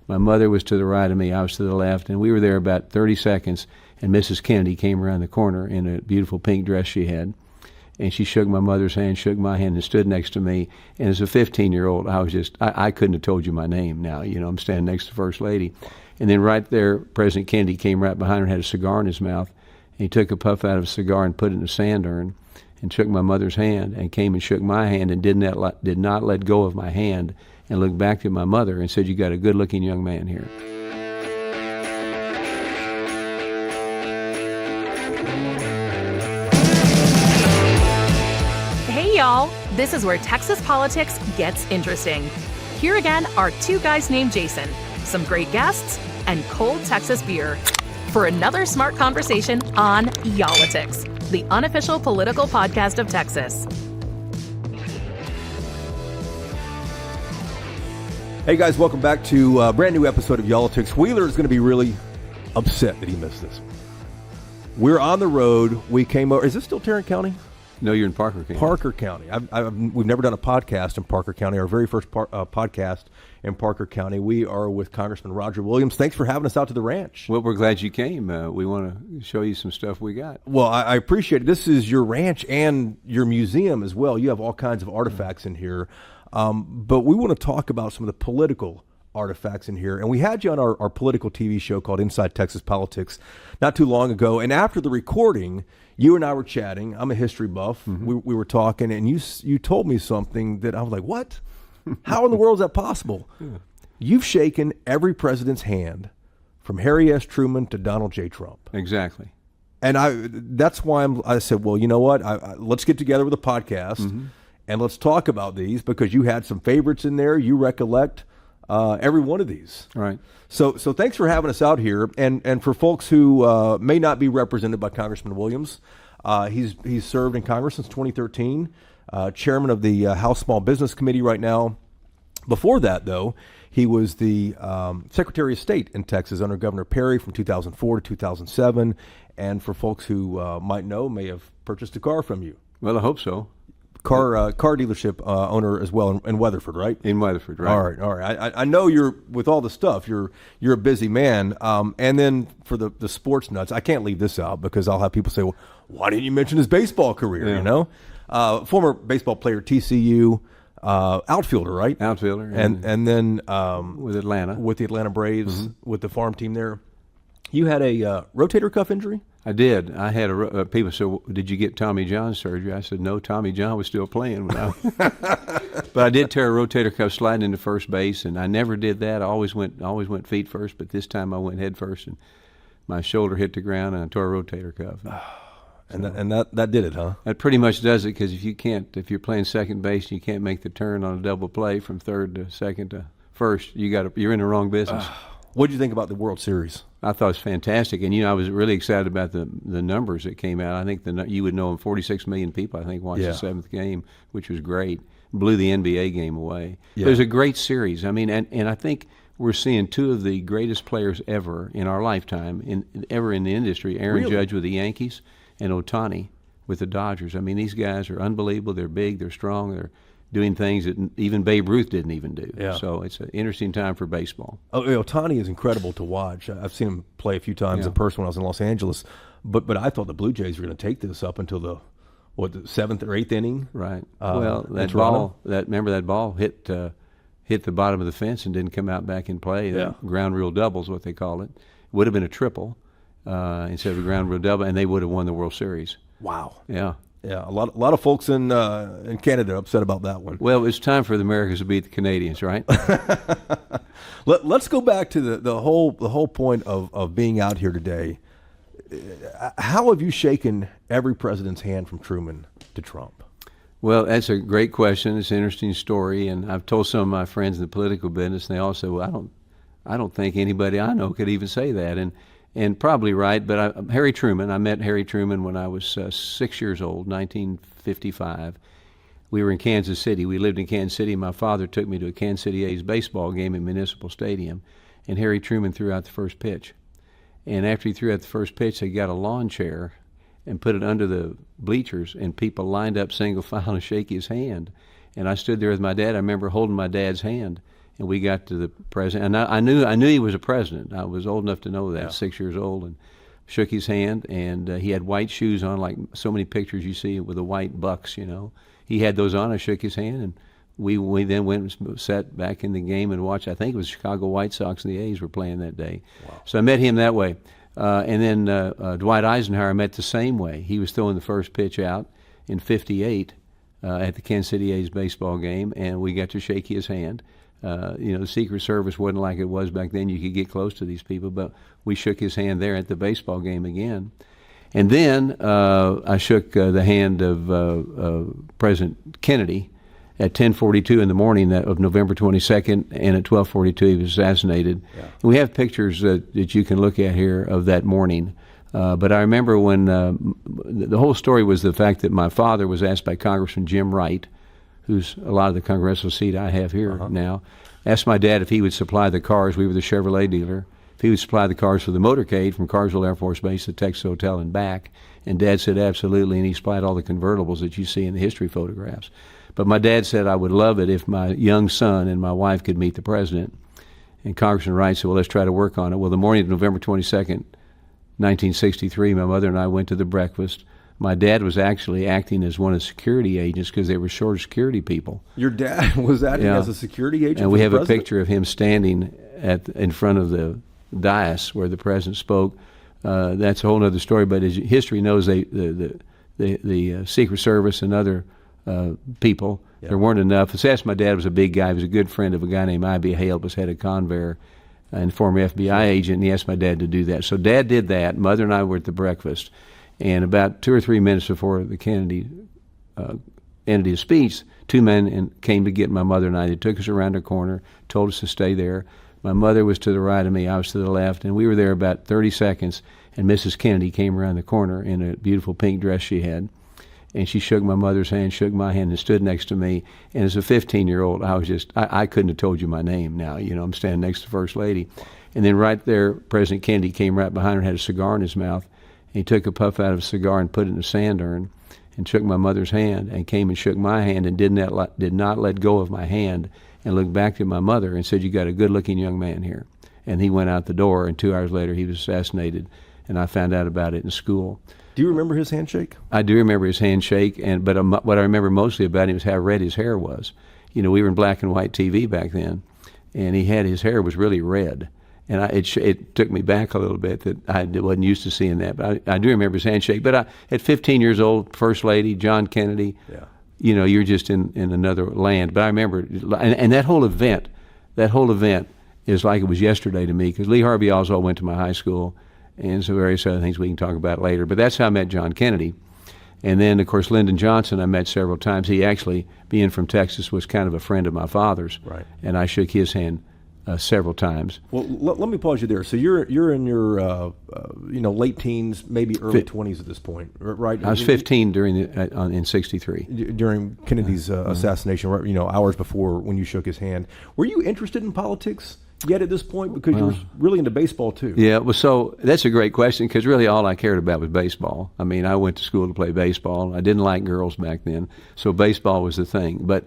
My mother was to the right of me, I was to the left, and we were there about 30 seconds, and Mrs. Kennedy came around the corner in a beautiful pink dress she had, and she shook my mother's hand, shook my hand, and stood next to me. And as a 15-year-old, I couldn't have told you my name now. I'm standing next to the First Lady. And then right there, President Kennedy came right behind her and had a cigar in his mouth, and he took a puff out of a cigar and put it in a sand urn and shook my mother's hand and came and shook my hand and did not let go of my hand and looked back to my mother and said, "You got a good-looking young man here." Hey, y'all. This is where Texas politics gets interesting. Here again are two guys named Jason, some great guests, and cold Texas beer for another smart conversation on Yallitics, the unofficial political podcast of Texas. Hey guys, welcome back to a brand new episode of Yallitics. Wheeler is going to be really upset that he missed this. We're on the road. We came over. Is this still Tarrant County? No, you're in Parker County. Parker County. We've never done a podcast in Parker County. Our very first podcast in Parker County. We are with Congressman Roger Williams. Thanks for having us out to the ranch. Well, we're glad you came. We want to show you some stuff we got. Well, I appreciate it. This is your ranch and your museum as well. You have all kinds of artifacts in here. But we want to talk about some of the political artifacts in here. And we had you on our political TV show called Inside Texas Politics not too long ago. And after the recording, you and I were chatting. I'm a history buff. Mm-hmm. We were talking, and you told me something that I was like, what? How in the world is that possible? Yeah. You've shaken every president's hand from Harry S. Truman to Donald J. Trump. Exactly. And that's why I said, well, you know what? Let's get together with a podcast. Mm-hmm. And let's talk about these because you had some favorites in there. You recollect every one of these. Right. So thanks for having us out here. And for folks who may not be represented by Congressman Williams, he's served in Congress since 2013, chairman of the House Small Business Committee right now. Before that, though, he was the Secretary of State in Texas under Governor Perry from 2004 to 2007. And for folks who may have purchased a car from you. Well, I hope so. Car dealership owner as well in Weatherford, right? In Weatherford, right. All right. I know you're with all the stuff. You're a busy man. And then for the sports nuts, I can't leave this out because I'll have people say, "Well, why didn't you mention his baseball career?" Yeah. You know, former baseball player, TCU, outfielder, right? Outfielder, and then with the Atlanta Braves, with the farm team there. You had a rotator cuff injury. I did. I had people said, well, "Did you get Tommy John surgery?" I said, "No, Tommy John was still playing." But I did tear a rotator cuff sliding into first base, and I never did that. I always went feet first, but this time I went head first, and my shoulder hit the ground, and I tore a rotator cuff. And that did it, huh? That pretty much does it because if you're playing second base and you can't make the turn on a double play from third to second to first, you're in the wrong business. What did you think about the World Series? I thought it was fantastic, and I was really excited about the numbers that came out. I think you would know 46 million people, I think, watched the seventh game, which was great. Blew the NBA game away. Yeah. It was a great series. I mean, and I think we're seeing two of the greatest players ever in our lifetime, ever in the industry. Aaron Judge with the Yankees and Ohtani with the Dodgers. I mean, these guys are unbelievable. They're big. They're strong. They're doing things that even Babe Ruth didn't even do. Yeah. So it's an interesting time for baseball. Ohtani is incredible to watch. I've seen him play a few times in person when I was in Los Angeles. But I thought the Blue Jays were going to take this up until the seventh or eighth inning. Right. Well, that ball hit the bottom of the fence and didn't come out back in play. Ground rule double is what they call it. It would have been a triple instead of a ground rule double, and they would have won the World Series. Wow. Yeah. Yeah, a lot of folks in Canada are upset about that one. Well, it's time for the Americans to beat the Canadians, right? Let's go back to the whole point of being out here today. How have you shaken every president's hand from Truman to Trump? Well, that's a great question. It's an interesting story, and I've told some of my friends in the political business, and they all say, "Well, I don't think anybody I know could even say that." And probably right, but I met Harry Truman when I was 6 years old, 1955. We were in Kansas City. We lived in Kansas City. My father took me to a Kansas City A's baseball game at Municipal Stadium, and Harry Truman threw out the first pitch. And after he threw out the first pitch, they got a lawn chair and put it under the bleachers, and people lined up single file to shake his hand. And I stood there with my dad. I remember holding my dad's hand, and we got to the president. And I knew he was a president. I was old enough to know that, Yeah. 6 years old, and shook his hand. And he had white shoes on, like so many pictures you see with the white bucks. He had those on. I shook his hand, and we then went and sat back in the game and watched. I think it was Chicago White Sox and the A's were playing that day. Wow. So I met him that way. And then Dwight Eisenhower I met the same way. He was throwing the first pitch out in '58 at the Kansas City A's baseball game, and we got to shake his hand. The Secret Service wasn't like it was back then. You could get close to these people, but we shook his hand there at the baseball game again. And then I shook the hand of President Kennedy at 10:42 in the morning of November 22nd, and at 12:42 he was assassinated. Yeah. And we have pictures that you can look at here of that morning. But I remember when the whole story was the fact that my father was asked by Congressman Jim Wright, who's a lot of the congressional seat I have here now, asked my dad if he would supply the cars. We were the Chevrolet dealer. If he would supply the cars for the motorcade from Carsville Air Force Base to the Texas Hotel and back. And Dad said absolutely, and he supplied all the convertibles that you see in the history photographs. But my dad said I would love it if my young son and my wife could meet the president. And Congressman Wright said, well, let's try to work on it. Well, the morning of November 22nd, 1963, my mother and I went to the breakfast. My dad was actually acting as one of the security agents because they were short of security people. Your dad was acting as a security agent? And we for have the a president? picture of him standing in front of the dais where the president spoke. That's a whole other story, but as history knows, the Secret Service and other people, there weren't enough. That's my dad was a big guy. He was a good friend of a guy named I.B. Hale, was head of Convair and former FBI agent, and he asked my dad to do that. So Dad did that. Mother and I were at the breakfast, and about 2 or 3 minutes before the Kennedy ended his speech, two men came to get my mother and I. They took us around a corner, told us to stay there. My mother was to the right of me, I was to the left, and we were there about 30 seconds, and Mrs. Kennedy came around the corner in a beautiful pink dress she had, and she shook my mother's hand, shook my hand, and stood next to me. And as a 15-year-old, I couldn't have told you my name now. I'm standing next to the First Lady. And then right there, President Kennedy came right behind her and had a cigar in his mouth. And he took a puff out of a cigar and put it in a sand urn and shook my mother's hand and came and shook my hand and did not let go of my hand and looked back to my mother and said, you got a good-looking young man here. And he went out the door, and 2 hours later he was assassinated, and I found out about it in school. Do you remember his handshake? I do remember his handshake, but what I remember mostly about him is how red his hair was. We were in black and white TV back then, and his hair was really red. And it took me back a little bit that I wasn't used to seeing that. But I do remember his handshake. But at 15 years old, First Lady, John Kennedy, you're just in another land. But I remember, and that whole event is like it was yesterday to me, because Lee Harvey Oswald went to my high school, and so various other things we can talk about later. But that's how I met John Kennedy. And then, of course, Lyndon Johnson I met several times. He actually, being from Texas, was kind of a friend of my father's. Right. And I shook his hand several times. Well, let me pause you there. So you're in your late teens, maybe early 20s at this point, right? I was 15 in '63. During Kennedy's assassination, right, hours before when you shook his hand. Were you interested in politics yet at this point? Because you were really into baseball too. Yeah, well, so that's a great question, because really all I cared about was baseball. I mean, I went to school to play baseball. I didn't like girls back then, so baseball was the thing. But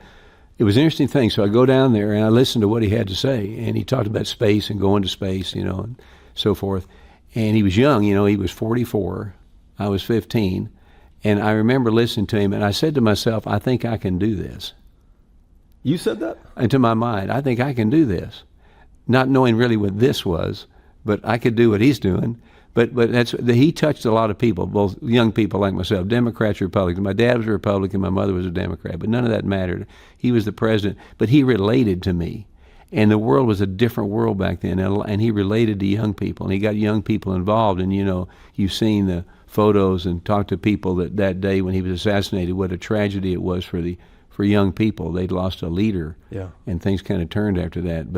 it was an interesting thing. So I go down there and I listened to what he had to say, and he talked about space and going to space, and so forth. And he was young, he was 44. I was 15. And I remember listening to him, and I said to myself, I think I can do this. You said that? And to my mind, I think I can do this. Not knowing really what this was, but I could do what he's doing. But he touched a lot of people, both young people like myself, Democrats, Republicans. My dad was a Republican, my mother was a Democrat, but none of that mattered. He was the president, but he related to me. And the world was a different world back then, and he related to young people, and he got young people involved. And, you've seen the photos and talked to people that day when he was assassinated, what a tragedy it was for young people. They'd lost a leader, and things kind of turned after that.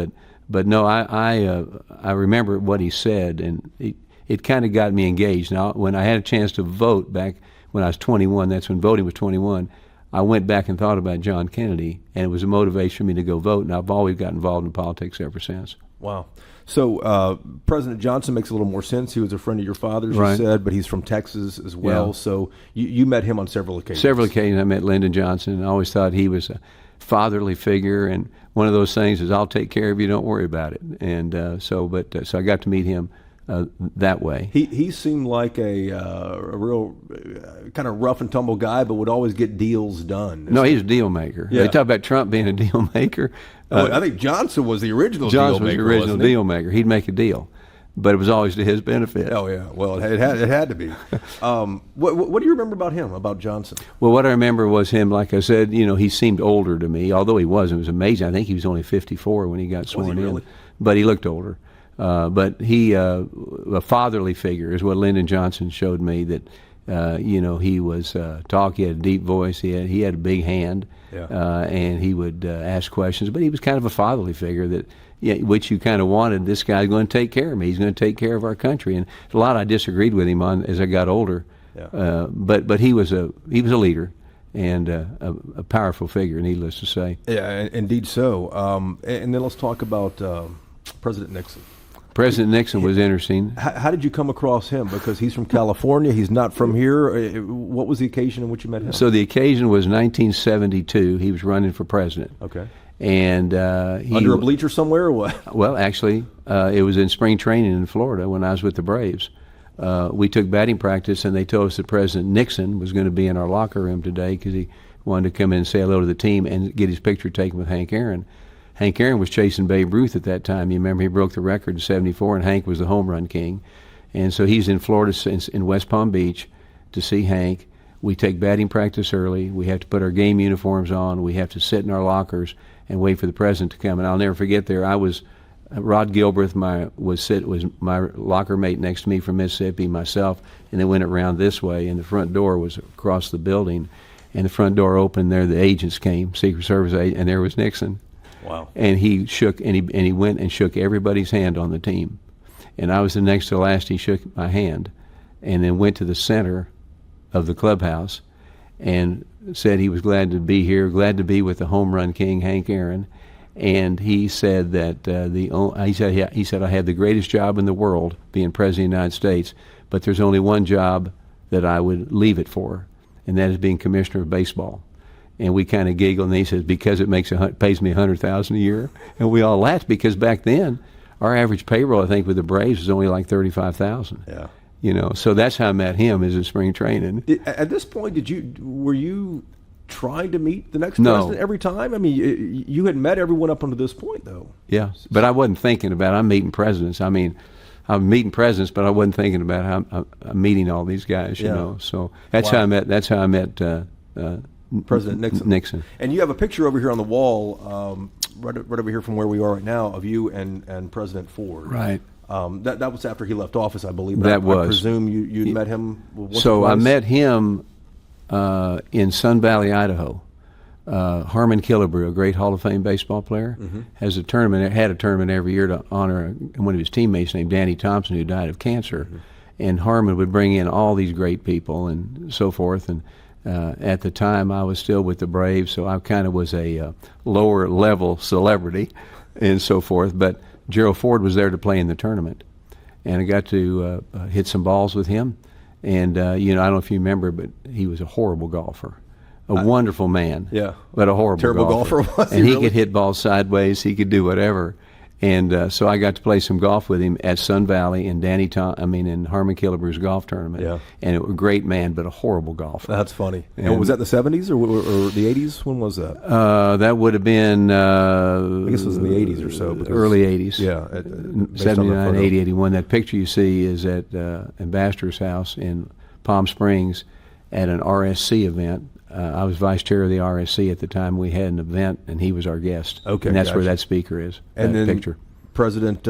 But no, I remember what he said, and it kind of got me engaged. Now, when I had a chance to vote back when I was 21, that's when voting was 21, I went back and thought about John Kennedy, and it was a motivation for me to go vote, and I've always got involved in politics ever since. Wow. So President Johnson makes a little more sense. He was a friend of your father's, right, you said, but he's from Texas as well. Yeah. So you met him on several occasions. Several occasions I met Lyndon Johnson, and I always thought he was fatherly figure, and one of those things is I'll take care of you, don't worry about it. And so I got to meet him that way. He seemed like a real kind of rough and tumble guy, but would always get deals done. No, he's a deal maker. Yeah. They talk about Trump being a deal maker. I think Johnson was the original Johnson deal was maker. the original wasn't he? deal maker. He'd make a deal, but it was always to his benefit. Oh yeah, well it had to be. What do you remember about him, about Johnson? Well, what I remember was him, like I said, he seemed older to me, although he wasn't. It was amazing. I think he was only 54 when he got sworn really? in, but he looked older. But he, a fatherly figure is what Lyndon Johnson showed me, that, he was he had a deep voice, he had a big hand, and he would ask questions, but he was kind of a fatherly figure that, which you kind of wanted. This guy's going to take care of me. He's going to take care of our country. And a lot I disagreed with him on as I got older. Yeah. But he was a leader and a powerful figure, needless to say. Yeah, indeed so. And then let's talk about President Nixon. President Nixon was interesting. How did you come across him? Because he's from California. He's not from here. What was the occasion in which you met him? So the occasion was 1972. He was running for president. Okay. And under a bleacher somewhere, or what? Well, actually, it was in spring training in Florida when I was with the Braves. We took batting practice, and they told us that President Nixon was going to be in our locker room today because he wanted to come in and say hello to the team and get his picture taken with Hank Aaron. Hank Aaron was chasing Babe Ruth at that time. You remember he broke the record in '74, and Hank was the home run king. And so he's in Florida, in West Palm Beach, to see Hank. We take batting practice early. We have to put our game uniforms on. We have to sit in our lockers and wait for the president to come. And I'll never forget there. Rod Gilbreth was my locker mate next to me from Mississippi, myself, and they went around this way, and the front door was across the building. And the front door opened. There the agents came, Secret Service agents, and there was Nixon. Wow. And he shook, and he went and shook everybody's hand on the team. And I was the next to last. He shook my hand and then went to the center of the clubhouse and said he was glad to be here, glad to be with the home run king, Hank Aaron. And he said that he said I have the greatest job in the world, being president of the United States, but there's only one job that I would leave it for, and that is being commissioner of baseball. And we kind of giggled, and he says, because it pays me $100,000 a year. And we all laughed because back then, our average payroll, I think, with the Braves was only like $35,000. Yeah. So that's how I met him, is in spring training. At this point, were you trying to meet the next president every time? I mean, you had met everyone up until this point, though. Yeah, but I wasn't thinking about I'm meeting presidents. I mean, I'm meeting presidents, but I wasn't thinking about how I'm meeting all these guys. You know. So that's how I met. That's how I met. President Nixon. Nixon. And you have a picture over here on the wall, right over here from where we are right now, of you and President Ford. Right. That was after he left office, I believe. That I was. presume you met him once So or twice? I met him in Sun Valley, Idaho. Harmon Killebrew, a great Hall of Fame baseball player, had a tournament every year to honor one of his teammates named Danny Thompson, who died of cancer. And Harmon would bring in all these great people and so forth. And at the time, I was still with the Braves, so I kind of was a lower-level celebrity and so forth. But Gerald Ford was there to play in the tournament, and I got to hit some balls with him. And, I don't know if you remember, but he was a horrible golfer. A wonderful man, but a terrible golfer. Was and he really? could hit balls sideways. He could do whatever. And so I got to play some golf with him at Sun Valley in in Harmon Killebrew's golf tournament. Yeah. And it was a great man, but a horrible golfer. That's funny. And was that the 70s or the 80s? When was that? That would have been, I guess it was in the 80s or so. Early 80s. Yeah. 79, 80, 81. That picture you see is at Ambassador's house in Palm Springs at an RSC event. I was vice chair of the RSC at the time. We had an event, and he was our guest. Okay, and that's gotcha. where that speaker is. And that then picture. President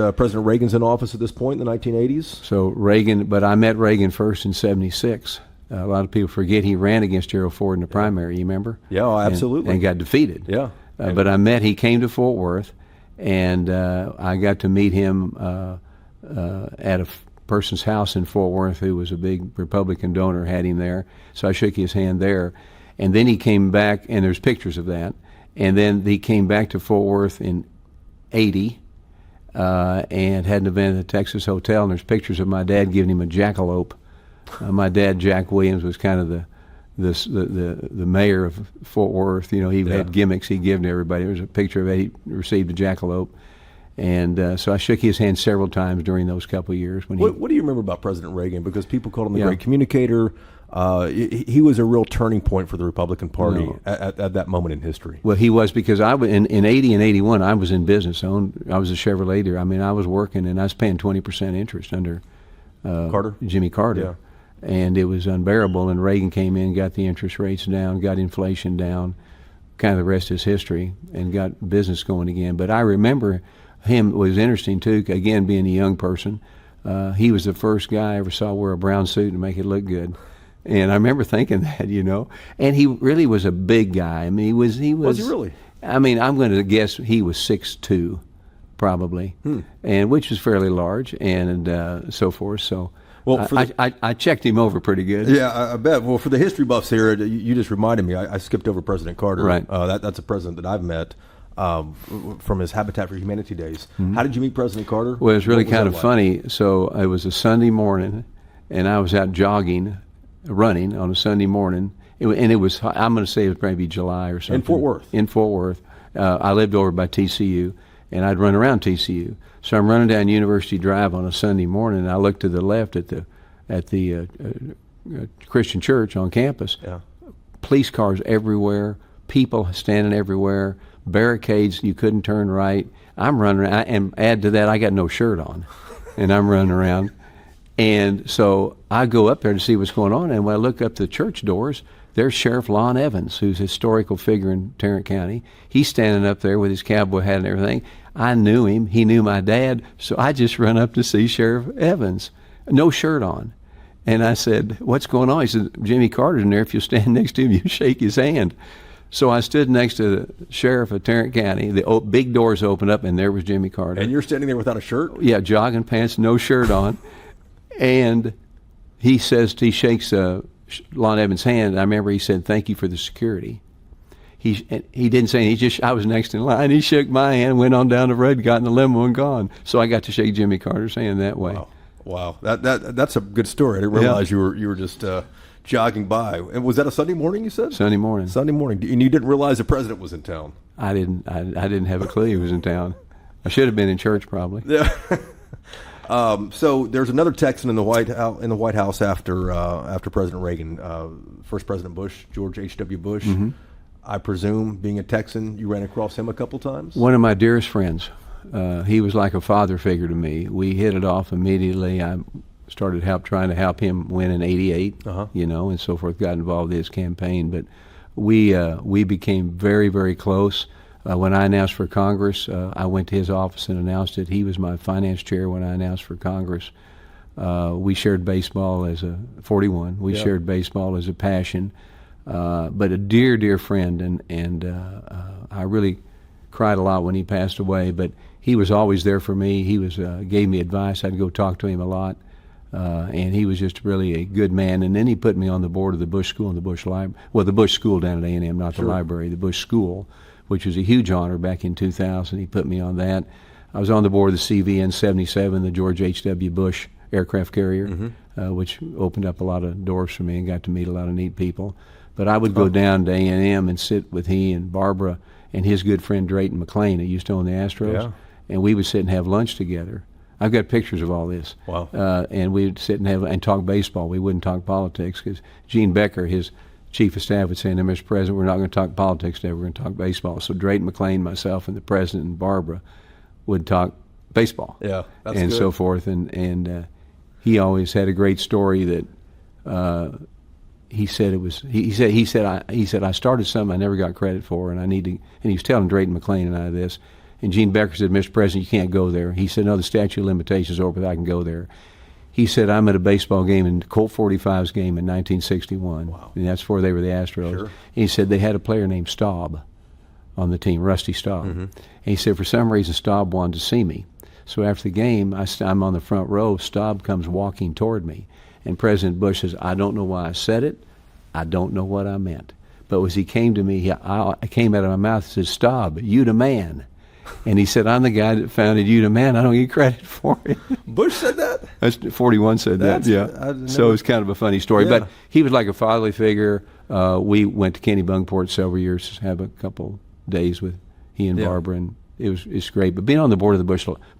Reagan's in office at this point in the 1980s. So Reagan, but I met Reagan first in '76. A lot of people forget he ran against Gerald Ford in the primary. You remember? Yeah, absolutely. And got defeated. Yeah. But he came to Fort Worth, and I got to meet him at a person's house in Fort Worth who was a big Republican donor, had him there. So I shook his hand there. And then he came back, and there's pictures of that. And then he came back to Fort Worth in '80 and had an event at the Texas Hotel. And there's pictures of my dad giving him a jackalope. My dad, Jack Williams, was kind of the mayor of Fort Worth. You know, he had gimmicks he'd given to everybody. There was a picture of it. He received a jackalope. And so I shook his hand several times during those couple of years. What do you remember about President Reagan? Because people called him the great communicator. He was a real turning point for the Republican Party at that moment in history. Well, he was, because in 80 and 81, I was in business. I was a Chevrolet dealer. I mean, I was working, and I was paying 20% interest under Jimmy Carter. Yeah. And it was unbearable, and Reagan came in, got the interest rates down, got inflation down, kind of the rest is history, and got business going again. But I remember him, was interesting too, again, being a young person. He was the first guy I ever saw wear a brown suit and make it look good. And I remember thinking that, you know. And he really was a big guy. I mean, he was. Was he really? I mean, I'm going to guess he was 6'2", probably, and which was fairly large, and so forth. So, well, I checked him over pretty good. Yeah, I bet. Well, for the history buffs here, you just reminded me. I skipped over President Carter. Right. That's a president that I've met. From his Habitat for Humanity days. How did you meet President Carter? Well, it's really kind of funny. So it was a Sunday morning, and I was out running on a Sunday morning, and it was, I'm going to say it was maybe July or something. In Fort Worth? In Fort Worth. I lived over by TCU, and I'd run around TCU. So I'm running down University Drive on a Sunday morning, and I looked to the left at the Christian church on campus. Yeah. Police cars everywhere, people standing everywhere, barricades, you couldn't turn right. I'm running around, and add to that, I got no shirt on, and I'm running around. And so I go up there to see what's going on, and when I look up the church doors, there's Sheriff Lon Evans, who's a historical figure in Tarrant County. He's standing up there with his cowboy hat and everything. I knew him. He knew my dad. So I just run up to see Sheriff Evans, no shirt on. And I said, "What's going on?" He said, "Jimmy Carter's in there. If you stand next to him, you shake his hand." So I stood next to the sheriff of Tarrant County. The big doors opened up, and there was Jimmy Carter. And you're standing there without a shirt? Yeah, jogging pants, no shirt on. And he shakes Lon Evans' hand. And I remember he said, "Thank you for the security." He didn't say anything. I was next in line. He shook my hand, went on down the road, got in the limo, and gone. So I got to shake Jimmy Carter's hand that way. Wow. That's a good story. I didn't realize you were just jogging by. And was that a Sunday morning, you said? Sunday morning. Sunday morning. And you didn't realize the president was in town? I didn't have a clue he was in town. I should have been in church probably. Yeah. So there's another Texan in the White House after President Reagan, first President Bush, George H.W. Bush. Mm-hmm. I presume, being a Texan, you ran across him a couple times? One of my dearest friends. He was like a father figure to me. We hit it off immediately. I started trying to help him win in '88, and so forth. Got involved in his campaign, but we became very, very close. When I announced for Congress, I went to his office and announced it. He was my finance chair when I announced for Congress. We shared baseball as a 41. We shared baseball as a passion, but a dear, dear friend, and I really cried a lot when he passed away. But he was always there for me. He gave me advice. I'd go talk to him a lot. And he was just really a good man. And then he put me on the board of the Bush School and the Bush Library. Well, the Bush School down at A&M, not the library, the Bush School, which was a huge honor back in 2000. He put me on that. I was on the board of the CVN 77, the George H.W. Bush aircraft carrier, which opened up a lot of doors for me and got to meet a lot of neat people. But I would go down to A&M and sit with he and Barbara and his good friend Drayton McLean, who used to own the Astros, and we would sit and have lunch together. I've got pictures of all this. Wow. And we'd sit and talk baseball. We wouldn't talk politics because Gene Becker, his chief of staff, would say, "No, Mr. President, we're not going to talk politics today. We're going to talk baseball." So Drayton McLean, myself, and the president and Barbara would talk baseball. Yeah, that's and good. So forth. And he always had a great story that he said it was. He said I started something I never got credit for, and I need to. And he was telling Drayton McLean and I this. And Gene Becker said, "Mr. President, you can't go there." He said, "No, the statute of limitations is over, but I can go there." He said, "I'm at a baseball game, in Colt 45's game in 1961. Wow. And that's before they were the Astros. Sure. And he said they had a player named Staub on the team, Rusty Staub. Mm-hmm. And he said, for some reason, Staub wanted to see me. So after the game, I'm on the front row. Staub comes walking toward me. And President Bush says, "I don't know why I said it. I don't know what I meant." But as he came to me, I came out of my mouth and said, "Staub, you the man." And he said, I'm the guy that founded UNA. Man, I don't get credit for it. Bush said that? That's 41 said that, yeah. So it's kind of a funny story. Yeah. But he was like a fatherly figure. We went to Kennebunkport several years to have a couple days with he and Barbara, and it's great. But being on the board of the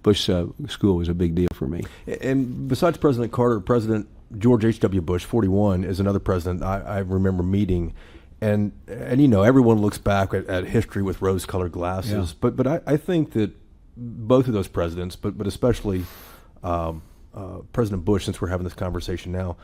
Bush School was a big deal for me. And besides President Carter, President George H.W. Bush, 41, is another president I remember meeting. And everyone looks back at history with rose-colored glasses. Yeah. But I think that both of those presidents, but especially President Bush, since we're having this conversation now,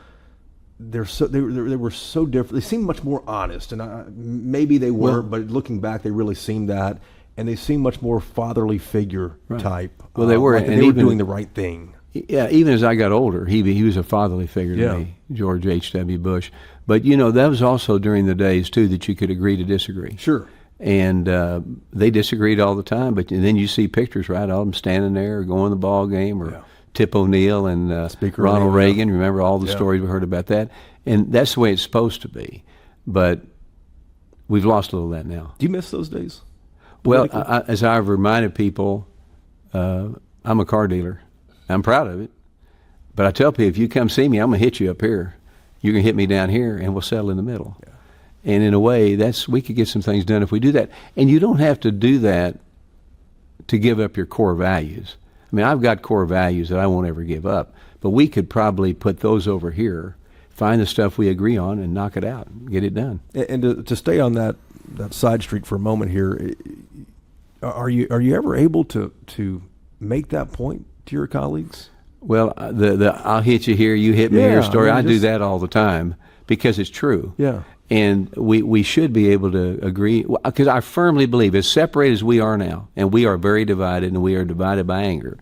they were so different. They seemed much more honest, and maybe they were, but looking back, they really seemed that. And they seemed much more fatherly figure type. Well, they were, like and they were doing the right thing. Yeah, even as I got older, he was a fatherly figure to me, George H.W. Bush. But, that was also during the days, too, that you could agree to disagree. Sure. And they disagreed all the time, but then you see pictures, right, of them standing there or going to the ball game, or Tip O'Neill and Speaker Ronald O'Neill, Reagan. Remember all the stories we heard about that? And that's the way it's supposed to be. But we've lost a little of that now. Do you miss those days? Well, as I've reminded people, I'm a car dealer. I'm proud of it. But I tell people, if you come see me, I'm going to hit you up here. You can hit me down here, and we'll settle in the middle. Yeah. And in a way, we could get some things done if we do that. And you don't have to do that to give up your core values. I mean, I've got core values that I won't ever give up. But we could probably put those over here, find the stuff we agree on, and knock it out and get it done. And to stay on that side street for a moment here, are you ever able to make that point to your colleagues? Well, the I'll hit you here, you hit me here story, I do that all the time because it's true. Yeah. And we should be able to agree, because I firmly believe, as separated as we are now, and we are very divided, and we are divided by anger,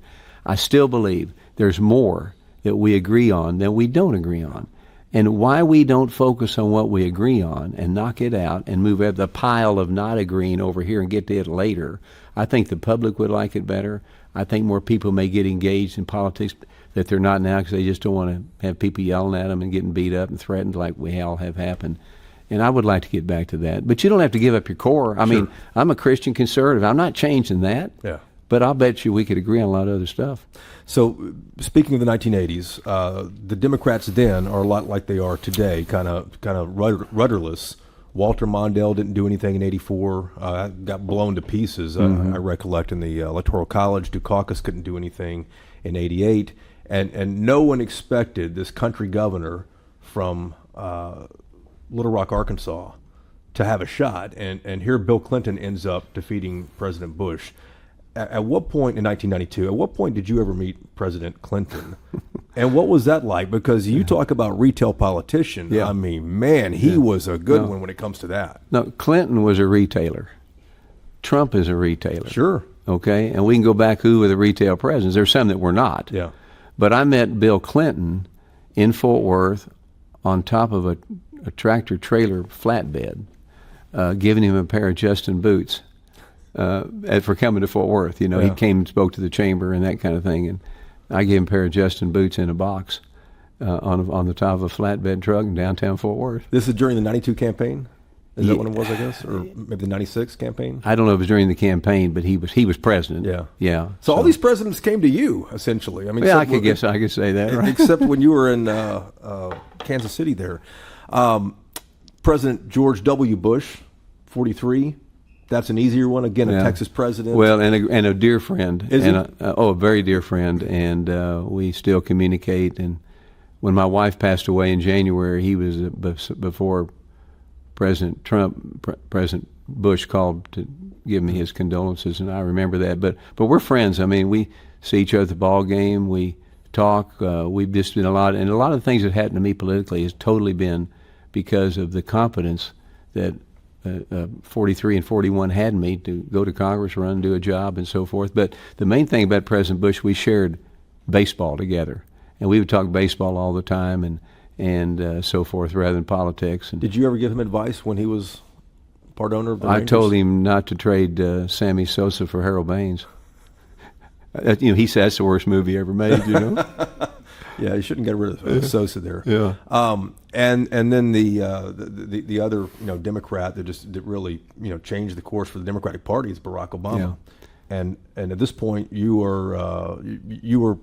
I still believe there's more that we agree on than we don't agree on. And why we don't focus on what we agree on and knock it out and move the pile of not agreeing over here and get to it later, I think the public would like it better. I think more people may get engaged in politics that they're not now because they just don't want to have people yelling at them and getting beat up and threatened like we all have happened. And I would like to get back to that. But you don't have to give up your core. I mean, I'm a Christian conservative. I'm not changing that. Yeah. But I'll bet you we could agree on a lot of other stuff. So, speaking of the 1980s, the Democrats then are a lot like they are today, kind of rudderless. Walter Mondale didn't do anything in '84. Got blown to pieces. I recollect in the Electoral College. Dukakis couldn't do anything in '88, and no one expected this country governor from Little Rock, Arkansas, to have a shot. And here Bill Clinton ends up defeating President Bush. At what point in 1992, at what point did you ever meet President Clinton? And what was that like? Because you talk about retail politician. Yeah. I mean, man, he was a good one when it comes to that. No, Clinton was a retailer. Trump is a retailer. Sure. Okay? And we can go back who were the retail presidents. There's some that were not. Yeah. But I met Bill Clinton in Fort Worth on top of a tractor-trailer flatbed, giving him a pair of Justin boots. For coming to Fort Worth, he came and spoke to the chamber and that kind of thing, and I gave him a pair of Justin boots in a box on the top of a flatbed truck in downtown Fort Worth. This is during the '92 campaign. Is that when it was? I guess, or maybe the '96 campaign. I don't know if it was during the campaign, but he was president. Yeah. So all these presidents came to you essentially. I mean, I could say that, right? Except when you were in Kansas City there. President George W. Bush, 43. That's an easier one. Again, a Texas president. Well, and a dear friend. Is he? A very dear friend, and we still communicate. And when my wife passed away in January, he was before President Bush called to give me his condolences, and I remember that. But we're friends. I mean, we see each other at the ball game. We talk. We've just been a lot of the things that happened to me politically has totally been because of the competence that 43 and 41 had in me to go to Congress, run, do a job, and so forth. But the main thing about President Bush, we shared baseball together, and we would talk baseball all the time and so forth, rather than politics. And did you ever give him advice when he was part owner of the Rangers? I told him not to trade Sammy Sosa for Harold Baines. He said that's the worst movie he ever made. Yeah, you shouldn't get rid of Sosa there. Yeah. And then the other Democrat that really changed the course for the Democratic Party is Barack Obama. and at this point you were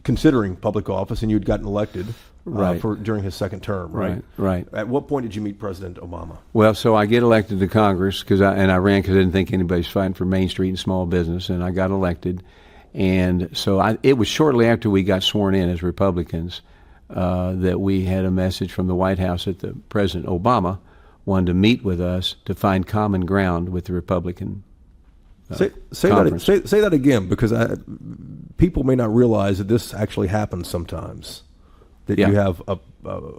considering public office, and you had gotten elected Right. during his second term, right? Right. At what point did you meet President Obama? Well, so I get elected to Congress I ran because I didn't think anybody's fighting for Main Street and small business, and I got elected. And so it was shortly after we got sworn in as Republicans that we had a message from the White House that the President Obama wanted to meet with us to find common ground with the Republican say conference. that again, because people may not realize that this actually happens sometimes. That Yeah. you have a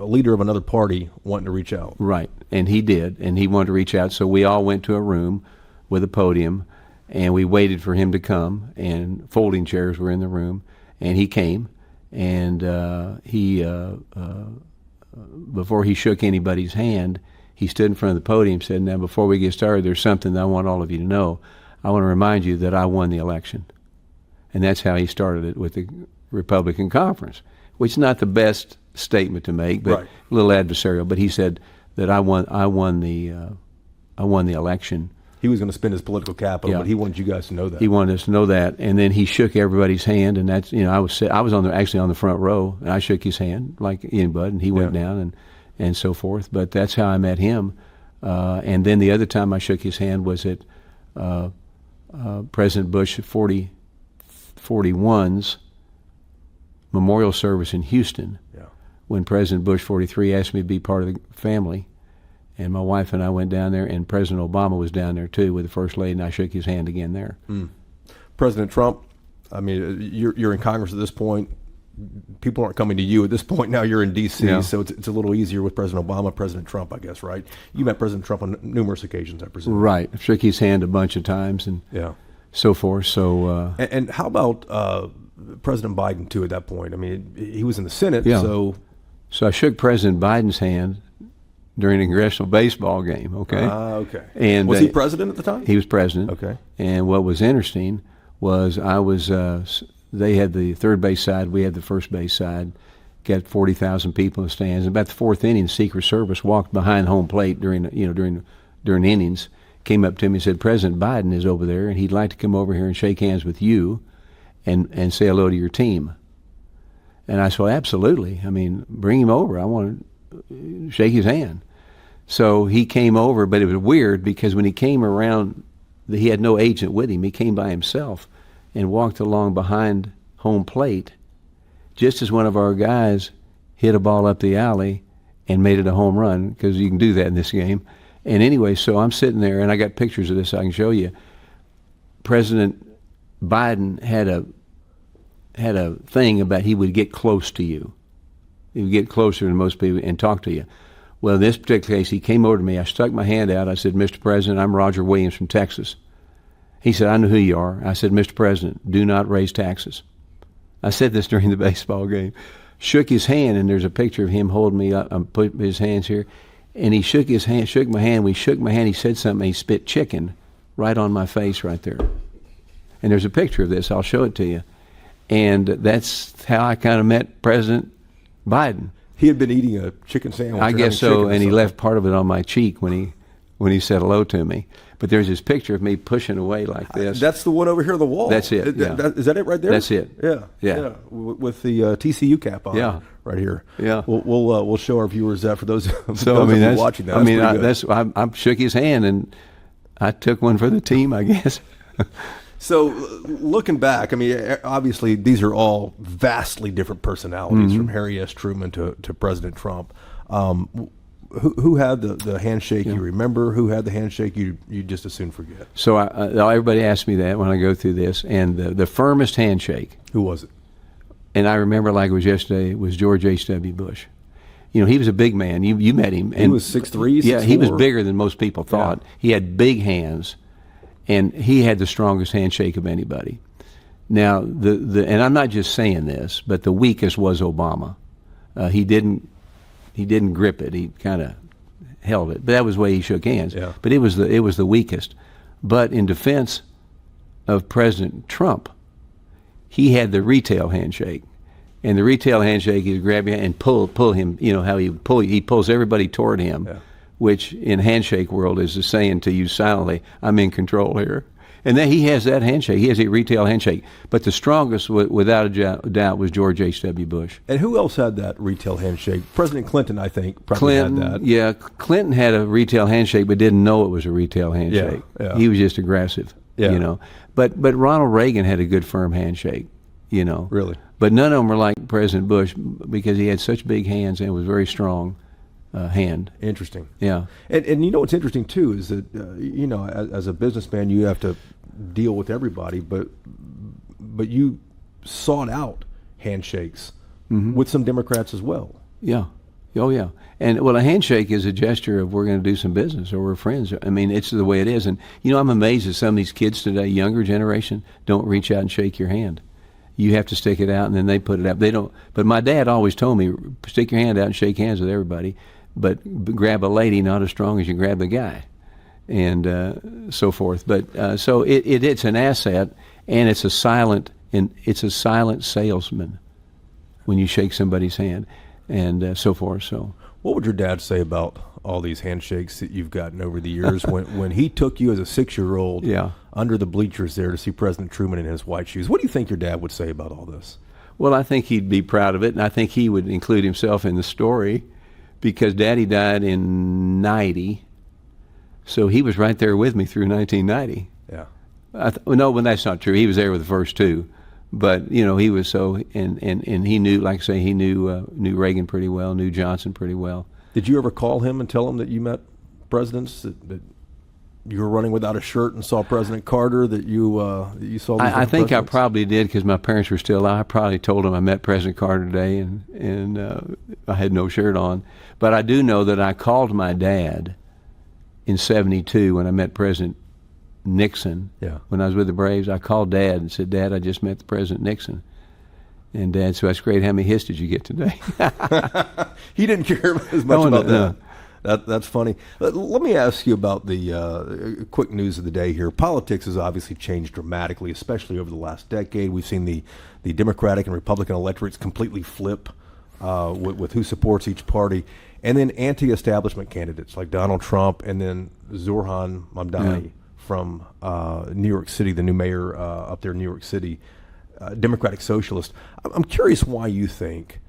leader of another party wanting to reach out. Right, and he did, and he wanted to reach out. So we all went to a room with a podium, and we waited for him to come, and folding chairs were in the room, and he came, and before he shook anybody's hand, he stood in front of the podium and said, "Now, before we get started, there's something that I want all of you to know. I want to remind you that I won the election." And that's how he started it with the Republican conference, which is not the best statement to make, but Right. a little adversarial. But he said that I won the election. He was going to spend his political capital, Yeah. but he wanted you guys to know that. He wanted us to know that, and then he shook everybody's hand, and that's I was actually on the front row, and I shook his hand like anybody, and he went Yeah. down and so forth. But that's how I met him, and then the other time I shook his hand was at President Bush 41's memorial service in Houston, Yeah. when President Bush 43 asked me to be part of the family. And my wife and I went down there, and President Obama was down there too with the First Lady, and I shook his hand again there. President Trump, I mean, you're in Congress at this point. People aren't coming to you at this point. Now you're in D.C., Yeah. so it's a little easier with President Obama, President Trump, I guess, right? You met President Trump on numerous occasions, I presume. Right. I shook his hand a bunch of times and Yeah. so forth. So And how about President Biden, too, at that point? I mean, he was in the Senate, Yeah. so... I shook President Biden's hand during a congressional baseball game, okay? Okay. And was he president at the time? He was president. Okay. And what was interesting was they had the third base side, we had the first base side, got 40,000 people in the stands. About the fourth inning, the Secret Service walked behind home plate during innings, came up to me and said, "President Biden is over there, and he'd like to come over here and shake hands with you and say hello to your team." And I said, "Well, absolutely. I mean, bring him over. I want to shake his hand." So he came over, but it was weird because when he came around, he had no agent with him. He came by himself and walked along behind home plate just as one of our guys hit a ball up the alley and made it a home run, because you can do that in this game. And anyway, so I'm sitting there, and I got pictures of this I can show you. President Biden had a thing about he would get close to you. He would get closer than most people and talk to you. Well, in this particular case, he came over to me. I stuck my hand out. I said, "Mr. President, I'm Roger Williams from Texas." He said, "I know who you are." I said, "Mr. President, do not raise taxes." I said this during the baseball game. Shook his hand, and there's a picture of him holding me up. I'm putting his hands here. And he shook his hand, shook my hand. We shook my hand. He said something. He spit chicken right on my face right there. And there's a picture of this. I'll show it to you. And that's how I kind of met President Biden. He had been eating a chicken sandwich. I guess so, and he left part of it on my cheek when he said hello to me. But there's this picture of me pushing away like this. That's the one over here on the wall. That's it, yeah. Is that it right there? That's it. Yeah. With the TCU cap on. Yeah. Right here. Yeah. We'll show our viewers that for those. So I mean, that's watching that. I shook his hand and I took one for the team, I guess. So looking back, I mean, obviously these are all vastly different personalities, from Harry S. Truman to President Trump. Who had the handshake you remember? Who had the handshake you just as soon forget? So everybody asks me that when I go through this, and the firmest handshake. Who was it? And I remember like it was yesterday, was George H.W. Bush. You know, he was a big man. You met him. He was 6'3", 6'4". Yeah, he was bigger than most people thought. Yeah. He had big hands, and he had the strongest handshake of anybody. Now, and I'm not just saying this, but the weakest was Obama. He didn't grip it. He kind of held it. But that was the way he shook hands. Yeah. But it was the weakest. But in defense of President Trump, he had the retail handshake. And the retail handshake is grab your hand and pull him. You know how he pulls everybody toward him, which in handshake world is the saying to you silently, "I'm in control here." And then he has that handshake. He has a retail handshake. But the strongest, without a doubt, was George H.W. Bush. And who else had that retail handshake? President Clinton, I think, probably had that. Yeah, Clinton had a retail handshake, but didn't know it was a retail handshake. Yeah. He was just aggressive, you know. But Ronald Reagan had a good, firm handshake, you know. Really? But none of them were like President Bush because he had such big hands and was very strong hand. Interesting. Yeah. And you know what's interesting, too, is that, you know, as a businessman, you have to deal with everybody, but you sought out handshakes with some Democrats as well. Yeah. Oh, yeah. And, well, a handshake is a gesture of we're going to do some business or we're friends. I mean, it's the way it is. And, you know, I'm amazed that some of these kids today, younger generation, don't reach out and shake your hand. You have to stick it out, and then they put it out. They don't. But my dad always told me, stick your hand out and shake hands with everybody, but grab a lady not as strong as you grab a guy, and so forth. But so it's an asset, and it's a silent salesman when you shake somebody's hand, and so forth. So, what would your dad say about all these handshakes that you've gotten over the years? when he took you as a 6-year-old under the bleachers there to see President Truman in his white shoes, what do you think your dad would say about all this? Well, I think he'd be proud of it, and I think he would include himself in the story because Daddy died in 90, so he was right there with me through 1990. Yeah. No, well, that's not true. He was there with the first two. But, you know, he was so, and he knew, like I say, he knew Reagan pretty well, knew Johnson pretty well. Did you ever call him and tell him that you met presidents, that you were running without a shirt and saw President Carter, that you saw? I think I probably did because my parents were still alive. I probably told him I met President Carter today, and I had no shirt on. But I do know that I called my dad in '72 when I met President Nixon. Yeah. When I was with the Braves, I called Dad and said, "Dad, I just met the President Nixon." And Dad said, "That's great. How many hits did you get today?" He didn't care as much about that. No. That's funny. Let me ask you about the quick news of the day here. Politics has obviously changed dramatically, especially over the last decade. We've seen the Democratic and Republican electorates completely flip with who supports each party. And then anti-establishment candidates like Donald Trump and then Zoran Mamdani from New York City, the new mayor up there in New York City, Democratic Socialist. I'm curious why you think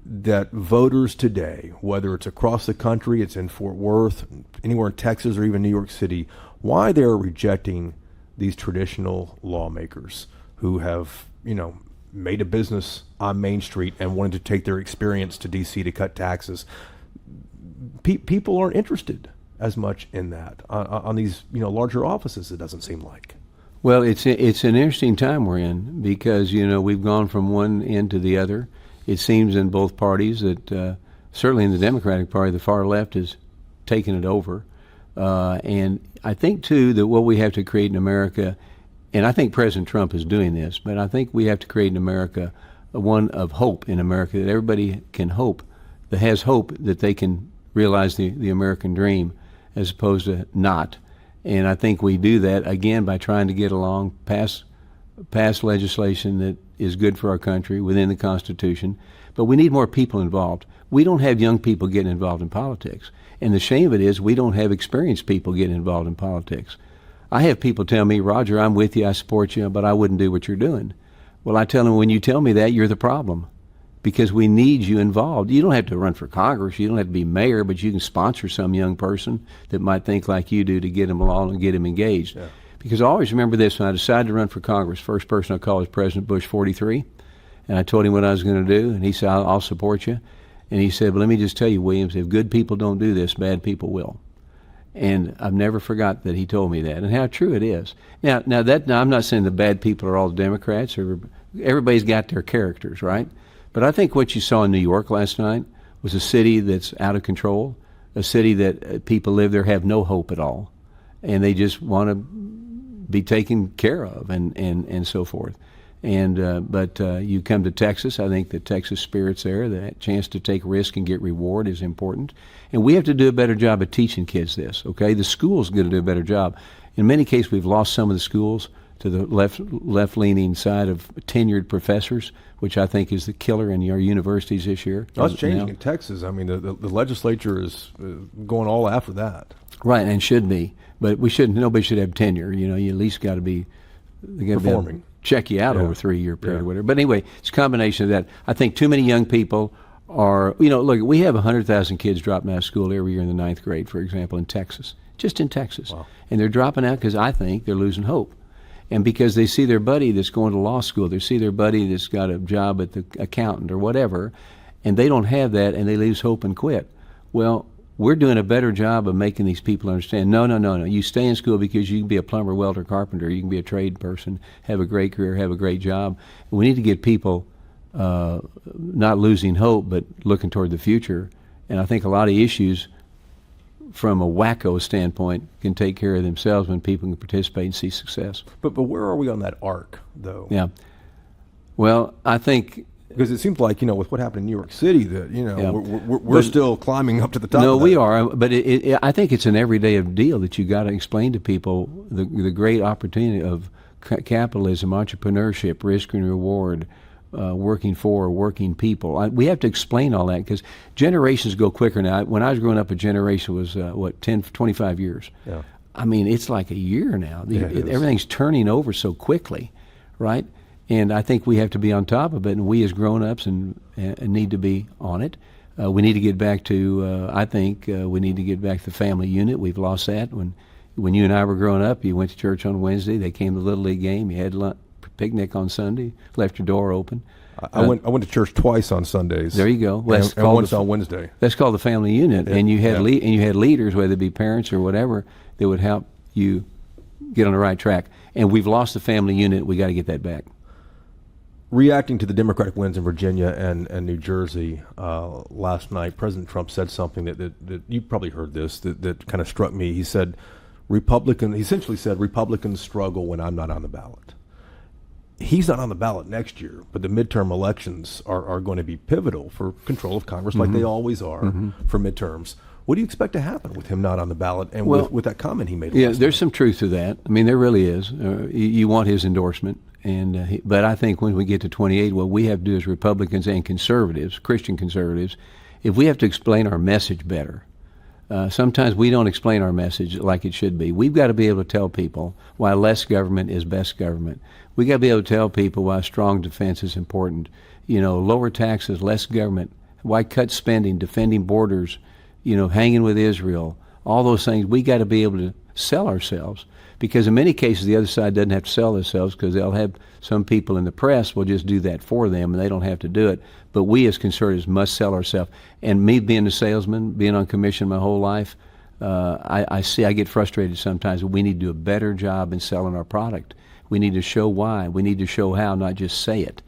that voters today, whether it's across the country, it's in Fort Worth, anywhere in Texas, or even New York City, why they're rejecting these traditional lawmakers who have, you know, made a business on Main Street and wanted to take their experience to D.C. to cut taxes. People aren't interested as much in that on these, you know, larger offices. It doesn't seem like. Well, it's an interesting time we're in because, you know, we've gone from one end to the other. It seems in both parties that certainly in the Democratic Party, the far left has taken it over. And I think, too, that what we have to create in America, and I think President Trump is doing this, but I think we have to create in America one of hope in America, that everybody can hope, that has hope that they can realize the American dream as opposed to not. And I think we do that, again, by trying to get along, pass legislation that is good for our country within the Constitution. But we need more people involved. We don't have young people getting involved in politics. And the shame of it is we don't have experienced people getting involved in politics. I have people tell me, "Roger, I'm with you, I support you, but I wouldn't do what you're doing." Well, I tell them, when you tell me that, you're the problem. Because we need you involved. You don't have to run for Congress. You don't have to be mayor, but you can sponsor some young person that might think like you do to get them along and get them engaged. Yeah. Because I always remember this, when I decided to run for Congress, first person I called was President Bush 43, and I told him what I was going to do, and he said, I'll support you. And he said, "But let me just tell you, Williams, if good people don't do this, bad people will." And I've never forgot that he told me that, and how true it is. Now I'm not saying the bad people are all the Democrats. Everybody's got their characters, right? But I think what you saw in New York last night was a city that's out of control, a city that people live there have no hope at all, and they just want to be taken care of and so forth. And but you come to Texas, I think the Texas spirit's there. That chance to take risk and get reward is important. And we have to do a better job of teaching kids this, okay? The school's going to do a better job. In many cases, we've lost some of the schools to the left-leaning side of tenured professors, which I think is the killer in our universities this year. That's changing in Texas. I mean, the legislature is going all after that. Right, and should be. But we shouldn't. Nobody should have tenure. You know, you at least got to be Performing. Check you out over a 3-year period or whatever. But anyway, it's a combination of that. I think too many young people are, look, we have 100,000 kids dropping out of school every year in the 9th grade, for example, in Texas, just in Texas. Wow. And they're dropping out because I think they're losing hope. And because they see their buddy that's going to law school, they see their buddy that's got a job at the accountant or whatever, and they don't have that, and they lose hope and quit. Well, we're doing a better job of making these people understand, no. You stay in school because you can be a plumber, welder, carpenter. You can be a trade person, have a great career, have a great job. We need to get people not losing hope, but looking toward the future. And I think a lot of issues from a wacko standpoint can take care of themselves when people can participate and see success. But where are we on that arc, though? Yeah. Well, I think... Because it seems like, with what happened in New York City, that, we're still climbing up to the top. No, of that. we are. But I think it's an everyday deal that you got to explain to people the great opportunity of capitalism, entrepreneurship, risk and reward, working for working people. We have to explain all that because generations go quicker now. When I was growing up, a generation was, 10, 25 years. Yeah. I mean, it's like a year now. Everything's turning over so quickly, right? And I think we have to be on top of it, and we as grown-ups and need to be on it. We need to get back to, we need to get back to the family unit. We've lost that. When you and I were growing up, you went to church on Wednesday. They came to the Little League game. You had a picnic on Sunday, left your door open. I went to church twice on Sundays. There you go. Well, and once on Wednesday. That's called the family unit. And you had and you had leaders, whether it be parents or whatever, that would help you get on the right track. And we've lost the family unit. We got to get that back. Reacting to the Democratic wins in Virginia and New Jersey last night, President Trump said something that you probably heard this, that kind of struck me. He said, he essentially said, Republicans struggle when I'm not on the ballot. He's not on the ballot next year, but the midterm elections are going to be pivotal for control of Congress, like they always are for midterms. What do you expect to happen with him not on the ballot and with that comment he made? Yeah, there's some truth to that. I mean, there really is. You want his endorsement. But I think when we get to 28, what we have to do as Republicans and conservatives, Christian conservatives, if we have to explain our message better, sometimes we don't explain our message like it should be. We've got to be able to tell people why less government is best government. We've got to be able to tell people why strong defense is important. Lower taxes, less government, why cut spending, defending borders, hanging with Israel, all those things. We got to be able to sell ourselves. Because in many cases, the other side doesn't have to sell themselves because they'll have some people in the press will just do that for them, and they don't have to do it. But we as conservatives must sell ourselves. And me being a salesman, being on commission my whole life, I get frustrated sometimes. We need to do a better job in selling our product. We need to show why. We need to show how, not just say it.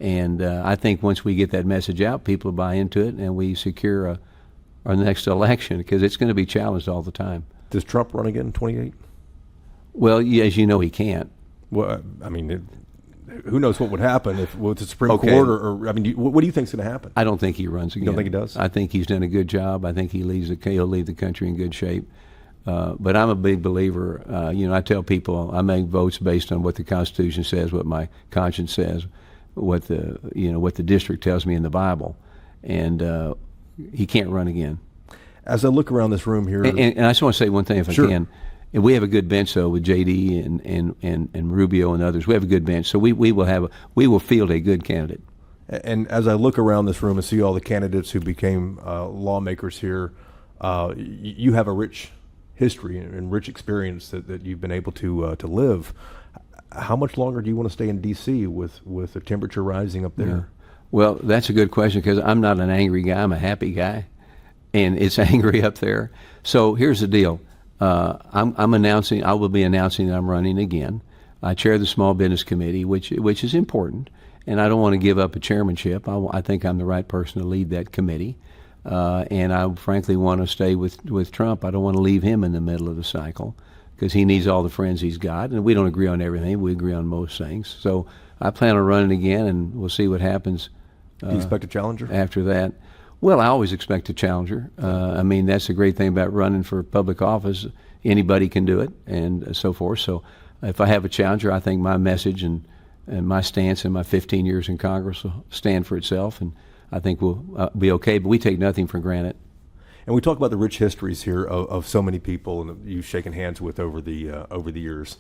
And I think once we get that message out, people will buy into it, and we secure our next election because it's going to be challenged all the time. Does Trump run again in 28? Well, as you know, he can't. Well, I mean, who knows what would happen with the Supreme Court? Or what do you think is going to happen? I don't think he runs again. You don't think he does? I think he's done a good job. I think he'll leave the country in good shape. But I'm a big believer. I tell people I make votes based on what the Constitution says, what my conscience says, what the district tells me in the Bible, and he can't run again. As I look around this room here, and I just want to say one thing, if Sure. I can. And we have a good bench, though, with JD and Rubio and others. We have a good bench, so we will field a good candidate. And as I look around this room and see all the candidates who became lawmakers here, you have a rich history and rich experience that you've been able to live. How much longer do you want to stay in D.C. with the temperature rising up there? Yeah. Well, that's a good question because I'm not an angry guy. I'm a happy guy, and it's angry up there. So here's the deal. I will be announcing that I'm running again. I chair the Small Business Committee, which is important, and I don't want to give up a chairmanship. I think I'm the right person to lead that committee, and I frankly want to stay with Trump. I don't want to leave him in the middle of the cycle because he needs all the friends he's got, and we don't agree on everything. We agree on most things. So I plan on running again, and we'll see what happens. Do you expect a challenger? After that? Well, I always expect a challenger. That's the great thing about running for public office. Anybody can do it and so forth. So if I have a challenger, I think my message and my stance in my 15 years in Congress will stand for itself, and I think we'll be okay. But we take nothing for granted. and we talk about the rich histories here of so many people and you've shaken hands with over the years.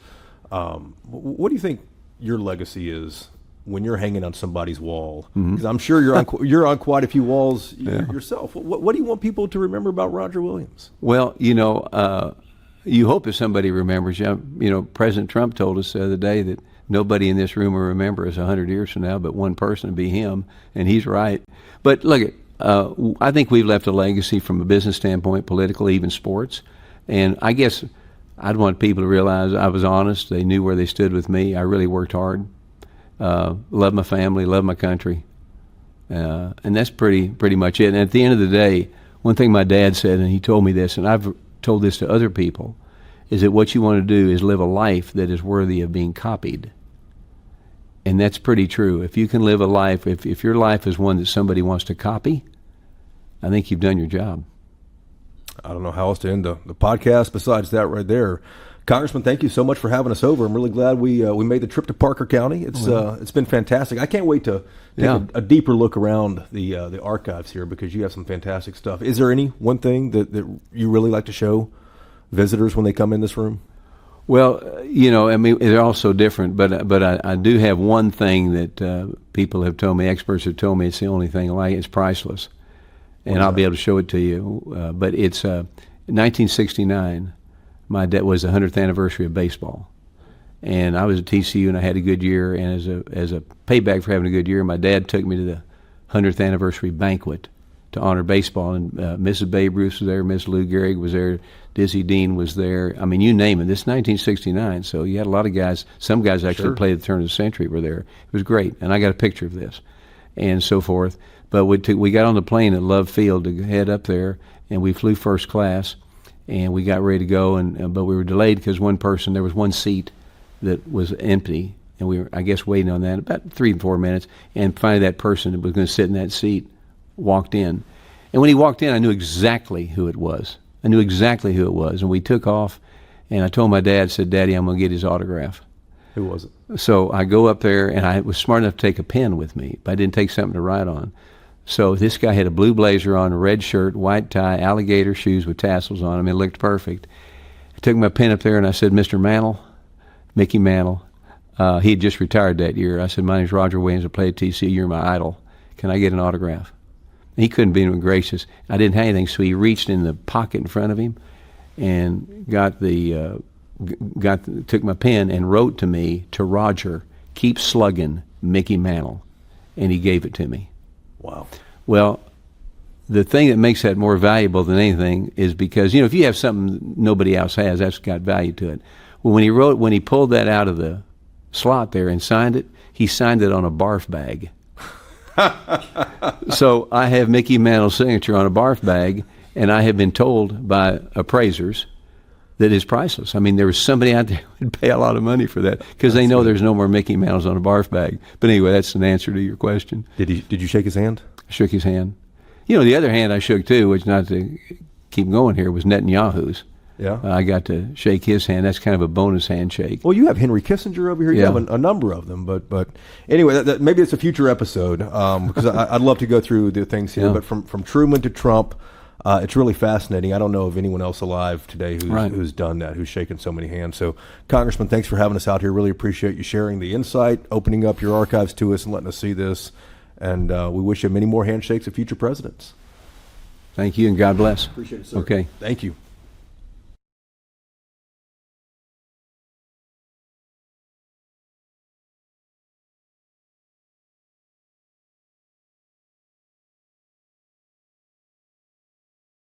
What do you think your legacy is when you're hanging on somebody's wall? Because I'm sure you're on quite a few walls yourself. What do you want people to remember about Roger Williams? Well, you hope that somebody remembers you. President Trump told us the other day that nobody in this room will remember us 100 years from now, but one person will be him, and he's right. But look, I think we've left a legacy from a business standpoint, political, even sports. And I guess I'd want people to realize I was honest. They knew where they stood with me. I really worked hard. Love my family, love my country. And that's pretty much it. And at the end of the day, one thing my dad said, and he told me this, and I've told this to other people, is that what you want to do is live a life that is worthy of being copied. And that's pretty true. If you can live a life, if your life is one that somebody wants to copy, I think you've done your job. I don't know how else to end the podcast besides that right there. Congressman, thank you so much for having us over. I'm really glad we made the trip to Parker County. It's been fantastic. I can't wait to take a deeper look around the archives here because you have some fantastic stuff. Is there any one thing that you really like to show visitors when they come in this room? Well, they're all so different, but I do have one thing that people have told me, experts have told me it's the only thing I like. It's priceless, and I'll be able to show it to you. But it's 1969. My dad was the 100th anniversary of baseball, and I was at TCU and I had a good year. And as a payback for having a good year, my dad took me to the 100th anniversary banquet to honor baseball. And Mrs. Babe Ruth was there, Miss Lou Gehrig was there, Dizzy Dean was there. I mean, you name it. This is 1969, so you had a lot of guys. Some guys actually played at the turn of the century were there. It was great, and I got a picture of this, and so forth. But we got on the plane at Love Field to head up there, and we flew first class. And we got ready to go, but we were delayed because there was one seat that was empty, and we were, I guess, waiting on that about 3 or 4 minutes. And finally, that person that was going to sit in that seat walked in. And when he walked in, I knew exactly who it was. And we took off, and I told my dad, said, "Daddy, I'm going to get his autograph." Who was it? So I go up there, and I was smart enough to take a pen with me, but I didn't take something to write on. So this guy had a blue blazer on, a red shirt, white tie, alligator shoes with tassels on them. It looked perfect. I took my pen up there and I said, "Mr. Mantle, Mickey Mantle." He had just retired that year. I said, "My name's Roger Williams. I play at TCU. You're my idol. Can I get an autograph?" And he couldn't be even gracious. I didn't have anything, so he reached in the pocket in front of him and took my pen and wrote to me, "To Roger, keep slugging, Mickey Mantle." And he gave it to me. Wow. Well, the thing that makes that more valuable than anything is because, if you have something nobody else has, that's got value to it. Well, when he pulled that out of the slot there and signed it, he signed it on a barf bag. So I have Mickey Mantle's signature on a barf bag, and I have been told by appraisers that is priceless. I mean, there was somebody out there who would pay a lot of money for that because they know there's no more Mickey Mantles on a barf bag. But anyway, that's an answer to your question. Did you shake his hand? I shook his hand. The other hand I shook too, which not to keep going here, was Netanyahu's. Yeah. I got to shake his hand. That's kind of a bonus handshake. Well, you have Henry Kissinger over here. You have a number of them. But anyway, maybe it's a future episode because I'd love to go through the things here. Yeah. But from Truman to Trump, it's really fascinating. I don't know of anyone else alive today who's done that, who's shaken so many hands. So, Congressman, thanks for having us out here. Really appreciate you sharing the insight, opening up your archives to us, and letting us see this. And we wish you many more handshakes of future presidents. Thank you, and God bless. Appreciate it, sir. Okay. Thank you.